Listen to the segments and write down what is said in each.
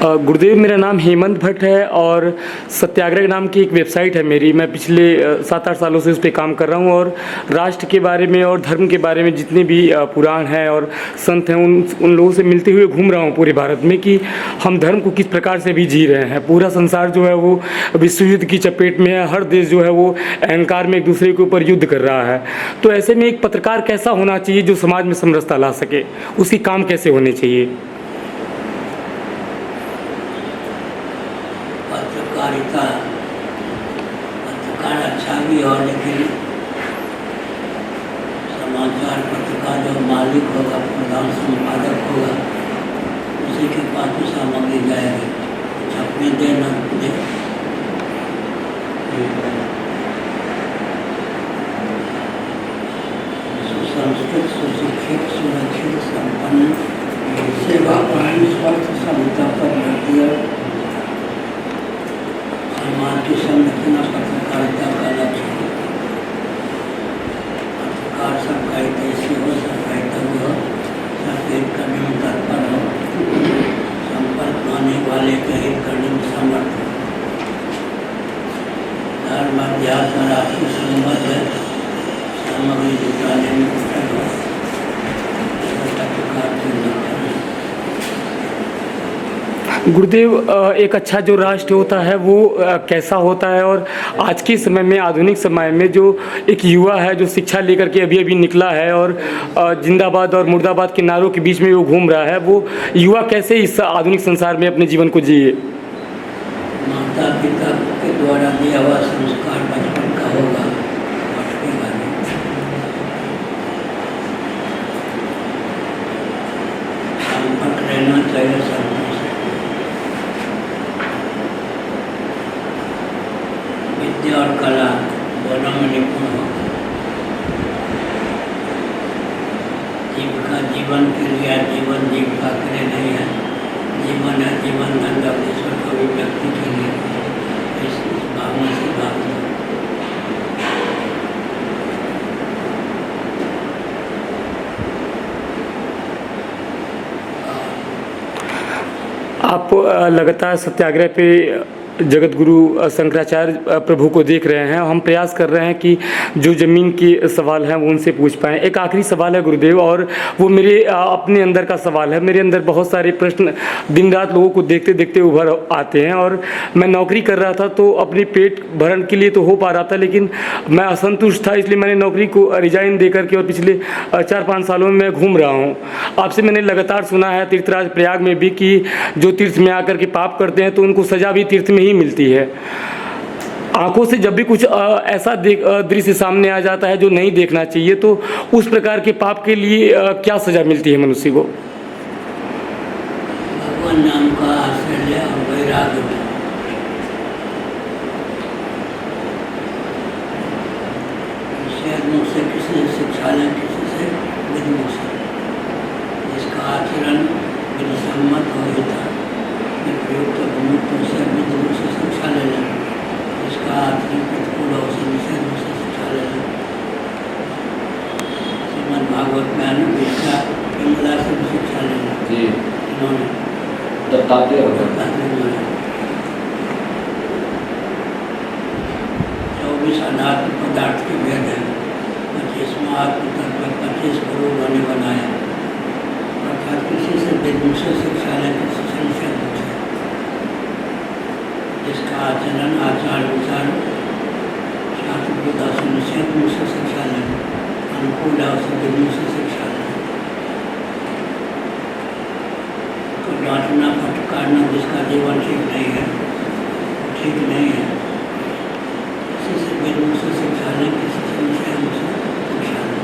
गुरुदेव, मेरा नाम हेमंत भट्ट है और सत्याग्रह नाम की एक वेबसाइट है मेरी। मैं पिछले 7-8 सालों से उस पर काम कर रहा हूँ और राष्ट्र के बारे में और धर्म के बारे में जितने भी पुराण हैं और संत हैं उन लोगों से मिलते हुए घूम रहा हूँ पूरे भारत में कि हम धर्म को किस प्रकार से भी जी रहे हैं। पूरा संसार जो है वो विश्व युद्ध की चपेट में है। हर देश जो है वो अहंकार में एक दूसरे के ऊपर युद्ध कर रहा है। तो ऐसे में एक पत्रकार कैसा होना चाहिए जो समाज में समरसता ला सके, उसकी काम कैसे होने चाहिए? पत्रकार अच्छा भी हो, लेकिन समाचार पत्र का जो मालिक होगा, प्रधान संपादक होगा, उसी के पास तो सामग्री जाएगी। छपने दे न दे, सुसंस्कृत, सुशिक्षित, सुरक्षित, संपन्न सेवा स्वस्थ समता पर बढ़ती है। समाज की संरचना पत्रकारिता का लक्ष्य है। पत्रकार सबका हितैषी हो, सबका हितव्य हो, सबके हित करने में तत्पर हो, संपर्क पाने वाले के हित करने में समर्थ हो। धर्म, अध्यास और राष्ट्रीय संबंध है, सामग्री जुटाने में कुशल हो, पत्रकार के लक्षण है। गुरुदेव, एक अच्छा जो राष्ट्र होता है वो कैसा होता है? और आज के समय में, आधुनिक समय में, जो एक युवा है जो शिक्षा लेकर के अभी अभी निकला है और जिंदाबाद और मुर्दाबाद के नारों के बीच में वो घूम रहा है, वो युवा कैसे इस आधुनिक संसार में अपने जीवन को जिए? माता पिता के द्वारा दिया हुआ संस्कार बचपन का होगा, संपर्क रहना चाहिए सबसे। विद्या और कला दोनों में निपुण हो। जीविका जीवन के लिए, जीवन जीविका के लिए नहीं है। जीवन है जीवन धन ईश्वर को अभिव्यक्ति के लिए। इस भावना से भावना आप लगातार सत्याग्रह पे जगत गुरु शंकराचार्य प्रभु को देख रहे हैं। हम प्रयास कर रहे हैं कि जो ज़मीन के सवाल हैं वो उनसे पूछ पाएँ। एक आखिरी सवाल है गुरुदेव, और वो मेरे अपने अंदर का सवाल है। मेरे अंदर बहुत सारे प्रश्न दिन रात लोगों को देखते देखते उभर आते हैं और मैं नौकरी कर रहा था तो अपने पेट भरण के लिए तो हो पा रहा था, लेकिन मैं असंतुष्ट था, इसलिए मैंने नौकरी को रिजाइन दे करके और पिछले 4-5 सालों में मैं घूम रहा हूँ। आपसे मैंने लगातार सुना है तीर्थराज प्रयाग में भी कि जो तीर्थ में आकर के पाप करते हैं तो उनको सजा भी तीर्थ में ही मिलती है। आंखों से जब भी कुछ ऐसा दृश्य सामने आ जाता है जो नहीं देखना चाहिए, तो उस प्रकार के पाप के लिए क्या सजा मिलती है मनुष्य को? भगवान नाम का आश्रय और वैराग्य में। से किसी से शिक्षा लें, किसी से विद्मुख से, जिसका आचरण विधिसम्मत हो था, प्रयुक्त विमुक्तों से विद्मुख से शिक्षा ले लें। इसका आचरण प्रतिकूल हो से निषेध से शिक्षा ले लें। श्रीमद् भागवत में अनुविद्या पिंगला से भी शिक्षा ले लें। इन्होंने दत्तात्रेय 24 अनात्म पदार्थ के भेद हैं। 25वां आत्म तत्व 25 गुरु उन्होंने बनाया। अर्थात किसी से विद्मुख से शिक्षा लें, किसी से निषेध से। जिसका आचरण आचार विचार शास्त्र विदा से निषेध से शिक्षा लें, अनुकूल है उसे विद्मुख से शिक्षा लें। तो डांटना फटकारना, जिसका जीवन ठीक नहीं है, ठीक नहीं है, किसी से विद्मुख से शिक्षा लें, किसी से निषेध से शिक्षा लें।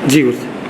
जी गुरु।